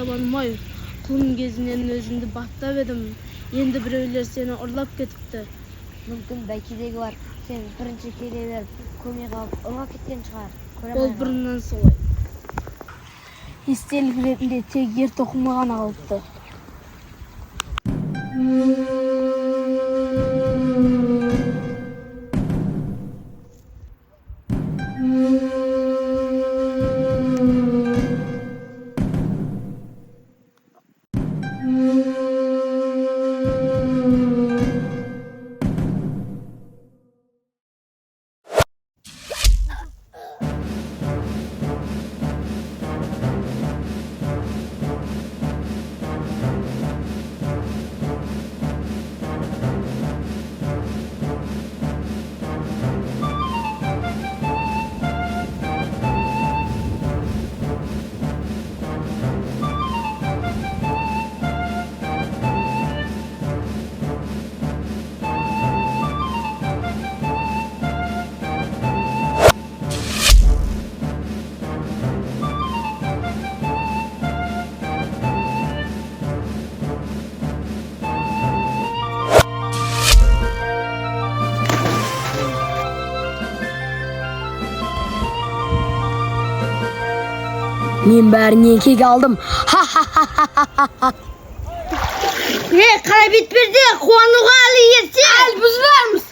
табанмай кулун кезинен өзүмдү баттап эдим. Энди бирөөлөр сени урлап кетипти. Мүмкүн байкедеги бар. Сен биринчи келе берип, көмөк алып урлап кеткен чыгар. Ол бурундан солай. Эстелик ретинде тек ер токуму гана калыпты. Мен бәріне кек алдым. Кара битберди, кубанууга али ерте. Ал бузбаймыз.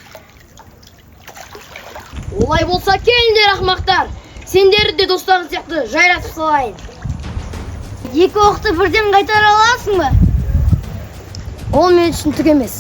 Олай болса келиңдер акмактар. Сендерди де достарың сыяктуу жайратып салайын. Эки окту бирден кайтара аласыңбы? Ол мен үчүн түк эмес.